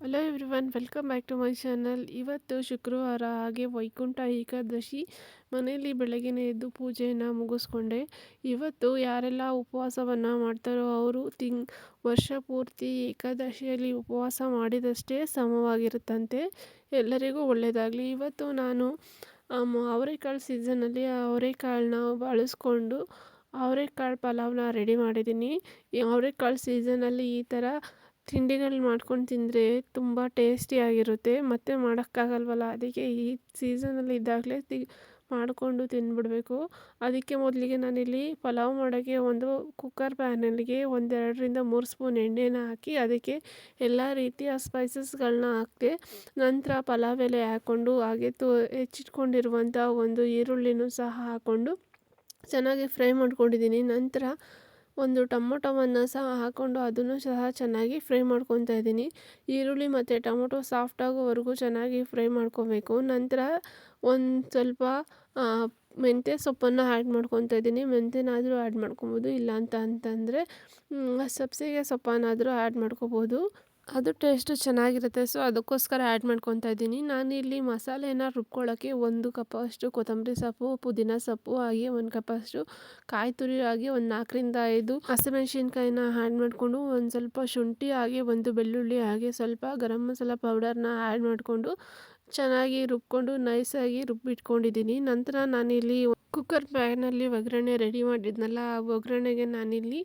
Hello everyone, welcome back to my channel. ಇವತ್ತು ಶುಕ್ರವಾರ, ಹಾಗೆ ವೈಕುಂಠ ಏಕಾದಶಿ. ಮನೆಯಲ್ಲಿ ಬೆಳಗ್ಗೆನೇ ಎದ್ದು ಪೂಜೆಯನ್ನು ಮುಗಿಸ್ಕೊಂಡೆ. ಇವತ್ತು ಯಾರೆಲ್ಲ ಉಪವಾಸವನ್ನು ಮಾಡ್ತಾರೋ ಅವರು ವರ್ಷ ಪೂರ್ತಿ ಏಕಾದಶಿಯಲ್ಲಿ ಉಪವಾಸ ಮಾಡಿದಷ್ಟೇ ಸಮವಾಗಿರುತ್ತಂತೆ. ಎಲ್ಲರಿಗೂ ಒಳ್ಳೆಯದಾಗಲಿ. ಇವತ್ತು ನಾನು ಅವರೆಕಾಳು ಸೀಸನಲ್ಲಿ ಅವರೆಕಾಳನ್ನ ಬಳಸ್ಕೊಂಡು ಅವರೆಕಾಳು ಪಲಾವ್ನ ರೆಡಿ ಮಾಡಿದ್ದೀನಿ. ಈ ಅವರೆಕಾಳು ಸೀಸನಲ್ಲಿ ಈ ಥರ ತಿಂಡಿಗಳು ಮಾಡ್ಕೊಂಡು ತಿಂದರೆ ತುಂಬ ಟೇಸ್ಟಿಯಾಗಿರುತ್ತೆ. ಮತ್ತು ಮಾಡೋಕ್ಕಾಗಲ್ವಲ್ಲ, ಅದಕ್ಕೆ ಈ ಸೀಸನಲ್ಲಿ ಇದ್ದಾಗಲೇ ಮಾಡಿಕೊಂಡು ತಿಂದ್ಬಿಡಬೇಕು. ಅದಕ್ಕೆ ಮೊದಲಿಗೆ ನಾನಿಲ್ಲಿ ಪಲಾವ್ ಮಾಡೋಕ್ಕೆ ಒಂದು ಕುಕ್ಕರ್ ಪ್ಯಾನಲ್ಲಿಗೆ 2-3 ಸ್ಪೂನ್ ಎಣ್ಣೆನ ಹಾಕಿ ಅದಕ್ಕೆ ಎಲ್ಲ ರೀತಿಯ ಸ್ಪೈಸಸ್ಗಳನ್ನ ಹಾಕಿದೆ. ನಂತರ ಪಲಾವ್ ಎಲೆ ಹಾಕ್ಕೊಂಡು ಹಾಗೆ ಹೆಚ್ಚಿಟ್ಕೊಂಡಿರುವಂಥ ಒಂದು ಈರುಳ್ಳಿನೂ ಸಹ ಹಾಕ್ಕೊಂಡು ಚೆನ್ನಾಗಿ ಫ್ರೈ ಮಾಡ್ಕೊಂಡಿದ್ದೀನಿ. ನಂತರ ಒಂದು ಟೊಮೊಟೊವನ್ನು ಸಹ ಹಾಕ್ಕೊಂಡು ಅದನ್ನು ಸಹ ಚೆನ್ನಾಗಿ ಫ್ರೈ ಮಾಡ್ಕೊತಾ ಇದ್ದೀನಿ. ಈರುಳ್ಳಿ ಮತ್ತು ಟೊಮೊಟೊ ಸಾಫ್ಟ್ ಆಗೋವರೆಗೂ ಚೆನ್ನಾಗಿ ಫ್ರೈ ಮಾಡ್ಕೊಬೇಕು. ನಂತರ ಒಂದು ಸ್ವಲ್ಪ ಮೆಂತ್ಯ ಸೊಪ್ಪನ್ನು ಆ್ಯಡ್ ಮಾಡ್ಕೊತಾ ಇದ್ದೀನಿ. ಮೆಂತ್ಯನಾದರೂ ಆ್ಯಡ್ ಮಾಡ್ಕೊಬೋದು, ಇಲ್ಲ ಅಂತಂದರೆ ಸಬ್ಸಿಗೆ ಸೊಪ್ಪನ್ನಾದರೂ ಆ್ಯಡ್ ಮಾಡ್ಕೊಬೋದು. ಅದು ಟೇಸ್ಟು ಚೆನ್ನಾಗಿರುತ್ತೆ. ಸೊ ಅದಕ್ಕೋಸ್ಕರ ಆ್ಯಡ್ ಮಾಡ್ಕೊತಾ ಇದ್ದೀನಿ. ನಾನಿಲ್ಲಿ ಮಸಾಲೆನ ರುಬ್ಕೊಳ್ಳೋಕ್ಕೆ 1 ಕಪ್ಪಷ್ಟು ಕೊತ್ತಂಬರಿ ಸೊಪ್ಪು, ಪುದೀನ ಸೊಪ್ಪು, ಹಾಗೆ 1 ಕಪ್ಪಷ್ಟು ಕಾಯಿ ತುರಿ, ಹಾಗೆ ಒಂದು 4-5 ಹಸಿಮೆಣ್ಸಿನ್ಕಾಯಿನ ಆ್ಯಡ್ ಮಾಡಿಕೊಂಡು ಒಂದು ಸ್ವಲ್ಪ ಶುಂಠಿ, ಹಾಗೆ ಒಂದು ಬೆಳ್ಳುಳ್ಳಿ, ಹಾಗೆ ಸ್ವಲ್ಪ ಗರಂ ಮಸಾಲ ಪೌಡರ್ನ ಆ್ಯಡ್ ಮಾಡಿಕೊಂಡು ಚೆನ್ನಾಗಿ ರುಬ್ಕೊಂಡು ನೈಸಾಗಿ ರುಬ್ಬಿಟ್ಕೊಂಡಿದ್ದೀನಿ. ನಂತರ ನಾನಿಲ್ಲಿ ಕುಕ್ಕರ್ ಪ್ಯಾನಲ್ಲಿ ಒಗ್ಗರಣೆ ರೆಡಿ ಮಾಡಿದ್ನಲ್ಲ, ಆ ಒಗ್ಗರಣೆಗೆ ನಾನಿಲ್ಲಿ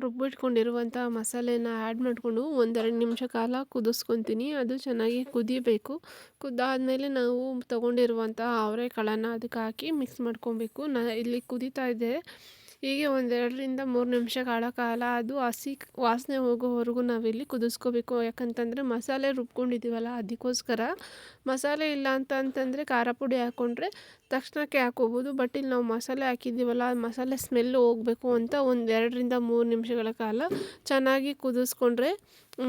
ರುಬ್ಬಿಟ್ಕೊಂಡಿರುವಂಥ ಮಸಾಲೆನ ಆ್ಯಡ್ ಮಾಡಿಕೊಂಡು 1-2 ನಿಮಿಷ ಕಾಲ ಕುದಿಸ್ಕೊತೀನಿ. ಅದು ಚೆನ್ನಾಗಿ ಕುದಿಬೇಕು. ಕುದ್ದಾದಮೇಲೆ ನಾವು ತೊಗೊಂಡಿರುವಂಥ ಅವರೆಕಾಳನ್ನು ಅದಕ್ಕೆ ಹಾಕಿ ಮಿಕ್ಸ್ ಮಾಡ್ಕೊಬೇಕು. ಇಲ್ಲಿ ಕುದೀತಾ ಇದೆ. ಹೀಗೆ 1-2-3 ನಿಮಿಷಗಳ ಕಾಲ ಅದು ಹಸಿ ವಾಸನೆ ಹೋಗೋವರೆಗೂ ನಾವಿಲ್ಲಿ ಕುದಿಸ್ಕೋಬೇಕು. ಯಾಕಂತಂದರೆ ಮಸಾಲೆ ರುಬ್ಕೊಂಡಿದ್ದೀವಲ್ಲ, ಅದಕ್ಕೋಸ್ಕರ. ಮಸಾಲೆ ಇಲ್ಲ ಅಂತಂದರೆ ಖಾರ ಪುಡಿ ಹಾಕ್ಕೊಂಡ್ರೆ ತಕ್ಷಣಕ್ಕೆ ಹಾಕ್ಕೋಬೋದು. ಬಟ್ ಇಲ್ಲಿ ನಾವು ಮಸಾಲೆ ಹಾಕಿದ್ದೀವಲ್ಲ, ಮಸಾಲೆ ಸ್ಮೆಲ್ಲು ಹೋಗಬೇಕು ಅಂತ 1-2-3 ನಿಮಿಷಗಳ ಕಾಲ ಚೆನ್ನಾಗಿ ಕುದಿಸ್ಕೊಂಡ್ರೆ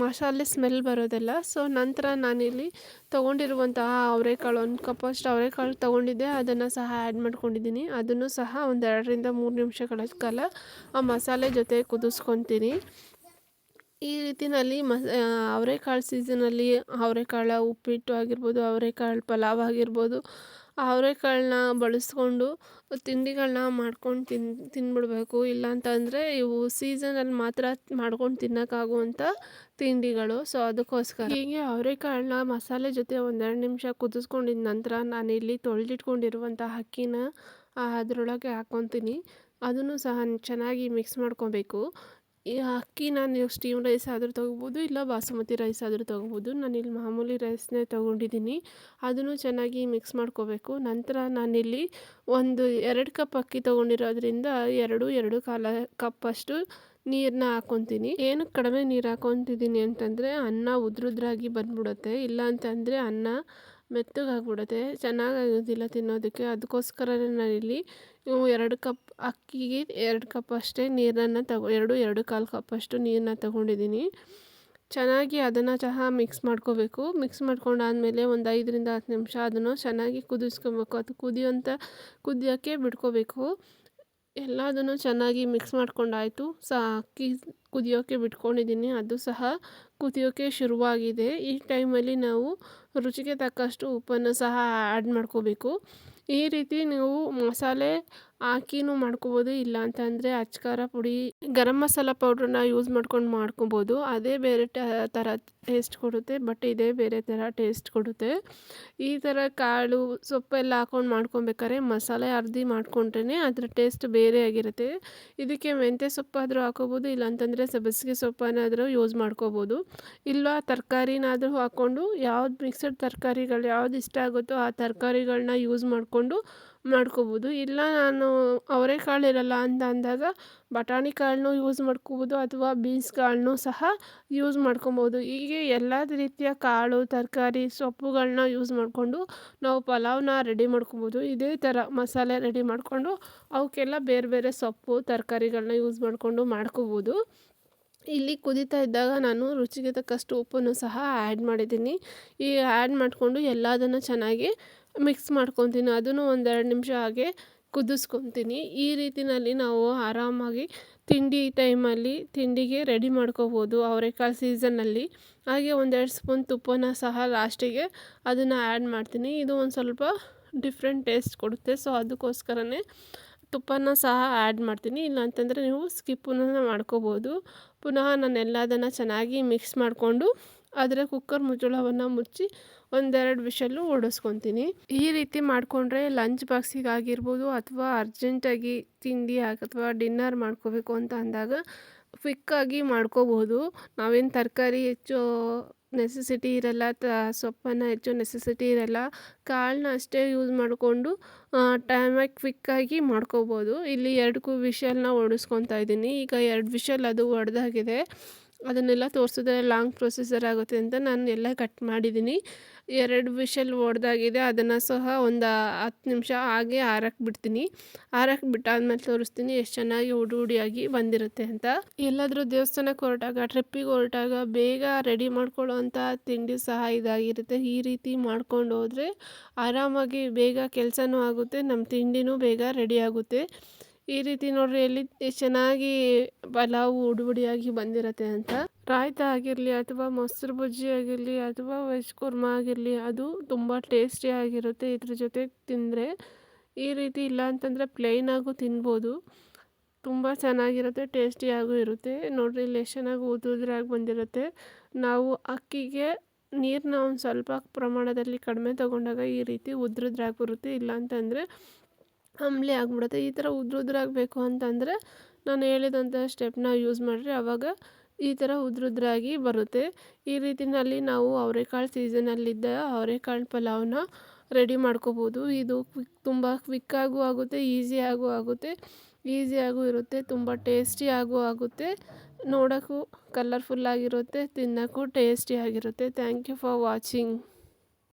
ಮಸಾಲೆ ಸ್ಮೆಲ್ ಬರೋದಿಲ್ಲ. ಸೊ ನಂತರ ನಾನಿಲ್ಲಿ ತೊಗೊಂಡಿರುವಂತಹ ಅವರೆಕಾಳು 1 ಕಪ್ಪಷ್ಟು ಅವರೆಕಾಳು ತೊಗೊಂಡಿದ್ದೆ, ಅದನ್ನು ಸಹ ಆ್ಯಡ್ ಮಾಡ್ಕೊಂಡಿದ್ದೀನಿ. ಅದನ್ನು ಸಹ 1-2-3 ನಿಮಿಷಗಳ ಕಾಲ ಆ ಮಸಾಲೆ ಜೊತೆ ಕುದಿಸ್ಕೊತೀನಿ. ಈ ರೀತಿಯಲ್ಲಿ ಅವರೆಕಾಳು ಸೀಸನಲ್ಲಿ ಅವರೆಕಾಳು ಉಪ್ಪಿಟ್ಟು ಆಗಿರ್ಬೋದು, ಅವರೆಕಾಳು ಪಲಾವ್ ಆಗಿರ್ಬೋದು, ಅವರೆಕಾಳನ್ನ ಬಳಸ್ಕೊಂಡು ತಿಂಡಿಗಳನ್ನ ಮಾಡ್ಕೊಂಡು ತಿಂದ್ಬಿಡ್ಬೇಕು. ಇಲ್ಲಾಂತಂದರೆ ಇವು ಸೀಸನಲ್ಲಿ ಮಾತ್ರ ಮಾಡ್ಕೊಂಡು ತಿನ್ನೋಕ್ಕಾಗುವಂಥ ತಿಂಡಿಗಳು. ಸೊ ಅದಕ್ಕೋಸ್ಕರ ಹೀಗೆ ಅವರೆಕಾಳನ್ನ ಮಸಾಲೆ ಜೊತೆ 1-2 ನಿಮಿಷ ಕುದಿಸ್ಕೊಂಡಿದ್ದ ನಂತರ ನಾನಿಲ್ಲಿ ತೊಳೆದಿಟ್ಕೊಂಡಿರುವಂಥ ಅಕ್ಕಿನ ಅದರೊಳಗೆ ಹಾಕ್ಕೊತೀನಿ. ಅದನ್ನು ಸಹ ಚೆನ್ನಾಗಿ ಮಿಕ್ಸ್ ಮಾಡ್ಕೊಬೇಕು. ಈ ಅಕ್ಕಿನ ನೀವು ಸ್ಟೀಮ್ ರೈಸ್ ಆದರೂ ತೊಗೋಬೋದು, ಇಲ್ಲ ಬಾಸುಮತಿ ರೈಸ್ ಆದರೂ ತೊಗೋಬೋದು. ನಾನಿಲ್ಲಿ ಮಾಮೂಲಿ ರೈಸ್ನೇ ತೊಗೊಂಡಿದ್ದೀನಿ. ಅದನ್ನು ಚೆನ್ನಾಗಿ ಮಿಕ್ಸ್ ಮಾಡ್ಕೋಬೇಕು. ನಂತರ ನಾನಿಲ್ಲಿ 2 ಕಪ್ ಅಕ್ಕಿ ತೊಗೊಂಡಿರೋದ್ರಿಂದ 2-2.25 ಕಪ್ಪಷ್ಟು ನೀರನ್ನ ಹಾಕ್ಕೊತೀನಿ. ಏನಕ್ಕೆ ಕಡಿಮೆ ನೀರು ಹಾಕ್ಕೊತಿದ್ದೀನಿ ಅಂತಂದರೆ ಅನ್ನ ಉದ್ರುದ್ರಾಗಿ ಬಂದ್ಬಿಡುತ್ತೆ. ಇಲ್ಲ ಅಂತಂದರೆ ಅನ್ನ ಮೆತ್ತಗಾಗ್ಬಿಡುತ್ತೆ, ಚೆನ್ನಾಗಾಗೋದಿಲ್ಲ ತಿನ್ನೋದಕ್ಕೆ. ಅದಕ್ಕೋಸ್ಕರನೇ ನಾನಿಲ್ಲಿ 2 ಕಪ್ ಅಕ್ಕಿಗೆ 2 ಕಪ್ ಅಷ್ಟೇ ನೀರನ್ನು 2-2.25 ಕಪ್ಪಷ್ಟು ನೀರನ್ನ ತೊಗೊಂಡಿದ್ದೀನಿ. ಚೆನ್ನಾಗಿ ಅದನ್ನು ಸಹ ಮಿಕ್ಸ್ ಮಾಡ್ಕೋಬೇಕು. ಮಿಕ್ಸ್ ಮಾಡ್ಕೊಂಡಾದಮೇಲೆ 5-10 ನಿಮಿಷ ಅದನ್ನು ಚೆನ್ನಾಗಿ ಕುದಿಸ್ಕೊಬೇಕು. ಅದು ಕುದಿಯೋಕ್ಕೆ ಬಿಟ್ಕೋಬೇಕು. ಎಲ್ಲದನ್ನು ಚೆನ್ನಾಗಿ ಮಿಕ್ಸ್ ಮಾಡ್ಕೊಂಡಾಯಿತು. ಅಕ್ಕಿ ಕುದಿಯೋಕ್ಕೆ ಬಿಟ್ಕೊಂಡಿದ್ದೀನಿ, ಅದು ಸಹ ಕುದಿಯೋಕ್ಕೆ ಶುರುವಾಗಿದೆ. ಈ ಟೈಮಲ್ಲಿ ನಾವು ರುಚಿಗೆ ತಕ್ಕಷ್ಟು ಉಪ್ಪನ್ನು ಸಹ ಆ್ಯಡ್ ಮಾಡ್ಕೋಬೇಕು. ಈ ರೀತಿ ನೀವು ಮಸಾಲೆ ಹಾಕಿನೂ ಮಾಡ್ಕೋಬೋದು, ಇಲ್ಲ ಅಂತಂದರೆ ಅಚ್ಕಾರ ಪುಡಿ, ಗರಂ ಮಸಾಲ ಪೌಡ್ರನ್ನ ಯೂಸ್ ಮಾಡ್ಕೊಂಡು ಮಾಡ್ಕೊಬೋದು. ಅದೇ ಬೇರೆ ಥರ ಟೇಸ್ಟ್ ಕೊಡುತ್ತೆ, ಬಟ್ ಇದೇ ಬೇರೆ ಥರ ಟೇಸ್ಟ್ ಕೊಡುತ್ತೆ. ಈ ಥರ ಕಾಳು ಸೊಪ್ಪೆಲ್ಲ ಹಾಕ್ಕೊಂಡು ಮಾಡ್ಕೊಬೇಕಾದ್ರೆ ಮಸಾಲೆ ಅರ್ದಿ ಮಾಡ್ಕೊಂಡ್ರೇ ಅದರ ಟೇಸ್ಟ್ ಬೇರೆ ಆಗಿರುತ್ತೆ. ಇದಕ್ಕೆ ಮೆಂತ್ಯ ಸೊಪ್ಪಾದರೂ ಹಾಕೋಬೋದು, ಇಲ್ಲಾಂತಂದರೆ ಸಬ್ಬಸಿಗೆ ಸೊಪ್ಪನ್ನಾದರೂ ಯೂಸ್ ಮಾಡ್ಕೋಬೋದು. ಇಲ್ಲ ತರಕಾರಿನಾದರೂ ಹಾಕ್ಕೊಂಡು ಯಾವ್ದು ಮಿಕ್ಸಡ್ ತರಕಾರಿಗಳು ಯಾವ್ದು ಇಷ್ಟ ಆಗುತ್ತೋ ಆ ತರಕಾರಿಗಳನ್ನ ಯೂಸ್ ಮಾಡಿಕೊಂಡು ಮಾಡ್ಕೋಬೋದು. ಇಲ್ಲ ನಾನು ಅವರೆಕಾಳು ಇರಲ್ಲ ಅಂತ ಅಂದಾಗ ಬಟಾಣಿ ಕಾಳನ್ನೂ ಯೂಸ್ ಮಾಡ್ಕೋಬೋದು, ಅಥವಾ ಬೀನ್ಸ್ ಕಾಳನ್ನೂ ಸಹ ಯೂಸ್ ಮಾಡ್ಕೊಬೋದು. ಹೀಗೆ ಎಲ್ಲ ರೀತಿಯ ಕಾಳು, ತರಕಾರಿ, ಸೊಪ್ಪುಗಳನ್ನ ಯೂಸ್ ಮಾಡಿಕೊಂಡು ನಾವು ಪಲಾವ್ನ ರೆಡಿ ಮಾಡ್ಕೊಬೋದು. ಇದೇ ಥರ ಮಸಾಲೆ ರೆಡಿ ಮಾಡಿಕೊಂಡು ಅವಕ್ಕೆಲ್ಲ ಬೇರೆ ಬೇರೆ ಸೊಪ್ಪು, ತರಕಾರಿಗಳನ್ನ ಯೂಸ್ ಮಾಡಿಕೊಂಡು ಮಾಡ್ಕೋಬೋದು. ಇಲ್ಲಿ ಕುದೀತಾ ಇದ್ದಾಗ ನಾನು ರುಚಿಗೆ ತಕ್ಕಷ್ಟು ಉಪ್ಪನ್ನು ಸಹ ಆ್ಯಡ್ ಮಾಡಿದ್ದೀನಿ. ಈ ಆ್ಯಡ್ ಮಾಡಿಕೊಂಡು ಎಲ್ಲದನ್ನು ಚೆನ್ನಾಗಿ ಮಿಕ್ಸ್ ಮಾಡ್ಕೊತೀನಿ. ಅದನ್ನು 1-2 ನಿಮಿಷ ಹಾಗೆ ಕುದಿಸ್ಕೊತೀನಿ. ಈ ರೀತಿನಲ್ಲಿ ನಾವು ಆರಾಮಾಗಿ ತಿಂಡಿ ಟೈಮಲ್ಲಿ ತಿಂಡಿಗೆ ರೆಡಿ ಮಾಡ್ಕೋಬೋದು ಅವರೆಕಾಳು ಸೀಸನ್ನಲ್ಲಿ. ಹಾಗೆ ಒಂದೆರಡು ಸ್ಪೂನ್ ತುಪ್ಪನ ಸಹ ಲಾಸ್ಟಿಗೆ ಅದನ್ನು ಆ್ಯಡ್ ಮಾಡ್ತೀನಿ. ಇದು ಒಂದು ಸ್ವಲ್ಪ ಡಿಫ್ರೆಂಟ್ ಟೇಸ್ಟ್ ಕೊಡುತ್ತೆ. ಸೊ ಅದಕ್ಕೋಸ್ಕರನೇ ತುಪ್ಪನ ಸಹ ಆ್ಯಡ್ ಮಾಡ್ತೀನಿ. ಇಲ್ಲಾಂತಂದರೆ ನೀವು ಸ್ಕಿಪ್ಪನ್ನ ಮಾಡ್ಕೋಬೋದು. ಪುನಃ ನಾನು ಎಲ್ಲದನ್ನು ಚೆನ್ನಾಗಿ ಮಿಕ್ಸ್ ಮಾಡಿಕೊಂಡು ಅದರ ಕುಕ್ಕರ್ ಮುಚ್ಚಳವನ್ನು ಮುಚ್ಚಿ ಒಂದೆರಡು ವಿಷಲ್ಲು ಹೊಡೆಸ್ಕೊತೀನಿ. ಈ ರೀತಿ ಮಾಡಿಕೊಂಡ್ರೆ ಲಂಚ್ ಬಾಕ್ಸಿಗಾಗಿರ್ಬೋದು ಅಥವಾ ಅರ್ಜೆಂಟಾಗಿ ತಿಂಡಿ ಅಥವಾ ಡಿನ್ನರ್ ಮಾಡ್ಕೋಬೇಕು ಅಂತ ಅಂದಾಗ ಕ್ವಿಕ್ಕಾಗಿ ಮಾಡ್ಕೋಬೋದು. ನಾವೇನು ತರಕಾರಿ ಹೆಚ್ಚು ನೆಸೆಸಿಟಿ ಇರಲ್ಲ, ಸೊಪ್ಪನ್ನು ಹೆಚ್ಚು ನೆಸೆಸಿಟಿ ಇರಲ್ಲ. ಕಾಳನ್ನ ಅಷ್ಟೇ ಯೂಸ್ ಮಾಡಿಕೊಂಡು ಟೈಮಾಗಿ ಕ್ವಿಕ್ಕಾಗಿ ಮಾಡ್ಕೋಬೋದು. ಇಲ್ಲಿ 2 ವಿಷಲ್ನ ಹೊಡೆಸ್ಕೊತಾ ಇದ್ದೀನಿ. ಈಗ 2 ವಿಷಲ್ ಅದು ಹೊಡೆದಾಗಿದೆ. ಅದನ್ನೆಲ್ಲ ತೋರಿಸಿದ್ರೆ ಲಾಂಗ್ ಪ್ರೊಸೀಜರ್ ಆಗುತ್ತೆ ಅಂತ ನಾನು ಎಲ್ಲ ಕಟ್ ಮಾಡಿದ್ದೀನಿ. 2 ವಿಷಲ್ ಹೊಡೆದಾಗಿದೆ. ಅದನ್ನು ಸಹ ಒಂದು 10 ನಿಮಿಷ ಹಾಗೆ ಆರಕ್ಕೆ ಬಿಡ್ತೀನಿ. ಆರಕ್ಕೆ ಬಿಟ್ಟಾದ್ಮೇಲೆ ತೋರಿಸ್ತೀನಿ ಎಷ್ಟು ಚೆನ್ನಾಗಿ ಹುಡಿ ಹುಡಿಯಾಗಿ ಬಂದಿರುತ್ತೆ ಅಂತ. ಎಲ್ಲಾದರೂ ದೇವಸ್ಥಾನಕ್ಕೆ ಹೊರಟಾಗ, ಟ್ರಿಪ್ಪಿಗೆ ಹೊರಟಾಗ ಬೇಗ ರೆಡಿ ಮಾಡ್ಕೊಳ್ಳೋ ಅಂಥ ತಿಂಡಿ ಸಹ ಇದಾಗಿರುತ್ತೆ. ಈ ರೀತಿ ಮಾಡ್ಕೊಂಡು ಹೋದರೆ ಆರಾಮಾಗಿ ಬೇಗ ಕೆಲಸನೂ ಆಗುತ್ತೆ, ನಮ್ಮ ತಿಂಡಿನೂ ಬೇಗ ರೆಡಿ ಆಗುತ್ತೆ. ಈ ರೀತಿ ನೋಡ್ರಿ ಎಲ್ಲಿ ಎಷ್ಟು ಚೆನ್ನಾಗಿ ಪಲಾವು ಹುಡಿ ಹುಡಿಯಾಗಿ ಬಂದಿರುತ್ತೆ ಅಂತ. ರಾಯ್ತ ಆಗಿರಲಿ ಅಥವಾ ಮೊಸರು ಬಜ್ಜಿ ಆಗಿರಲಿ ಅಥವಾ ವೆಜ್ ಕುರ್ಮಾ ಆಗಿರಲಿ, ಅದು ತುಂಬ ಟೇಸ್ಟಿಯಾಗಿರುತ್ತೆ ಇದ್ರ ಜೊತೆ ತಿಂದರೆ. ಈ ರೀತಿ ಇಲ್ಲ ಅಂತಂದರೆ ಪ್ಲೇನಾಗೂ ತಿನ್ಬೋದು. ತುಂಬ ಚೆನ್ನಾಗಿರುತ್ತೆ, ಟೇಸ್ಟಿಯಾಗೂ ಇರುತ್ತೆ. ನೋಡಿರಿ ಇಲ್ಲಿ ಎಷ್ಟು ಚೆನ್ನಾಗಿ ಉದುರಾಗಿ ಬಂದಿರುತ್ತೆ. ನಾವು ಅಕ್ಕಿಗೆ ನೀರನ್ನ ಒಂದು ಸ್ವಲ್ಪ ಪ್ರಮಾಣದಲ್ಲಿ ಕಡಿಮೆ ತೊಗೊಂಡಾಗ ಈ ರೀತಿ ಉದ್ರಾಗಿ ಬರುತ್ತೆ. ಇಲ್ಲ ಅಂತಂದರೆ ಅಂಬ್ಲಿ ಆಗಿಬಿಡುತ್ತೆ. ಈ ಥರ ಉದ್ರಾಗಬೇಕು ಅಂತಂದರೆ ನಾನು ಹೇಳಿದಂಥ ಸ್ಟೆಪ್ನ ಯೂಸ್ ಮಾಡಿರಿ, ಆವಾಗ ಈ ಥರ ಉದ್ರಾಗಿ ಬರುತ್ತೆ. ಈ ರೀತಿಯಲ್ಲಿ ನಾವು ಅವರೆಕಾಳು ಸೀಸನಲ್ಲಿದ್ದ ಅವರೆಕಾಳು ಪಲಾವ್ನ ರೆಡಿ ಮಾಡ್ಕೋಬೋದು. ಇದು ತುಂಬ ಕ್ವಿಕ್ಕಾಗೂ ಆಗುತ್ತೆ, ಈಸಿಯಾಗೂ ಇರುತ್ತೆ, ತುಂಬ ಟೇಸ್ಟಿಯಾಗೂ ಆಗುತ್ತೆ. ನೋಡೋಕ್ಕೂ ಕಲರ್ಫುಲ್ಲಾಗಿರುತ್ತೆ, ತಿನ್ನೋಕ್ಕೂ ಟೇಸ್ಟಿಯಾಗಿರುತ್ತೆ. Thank you for watching.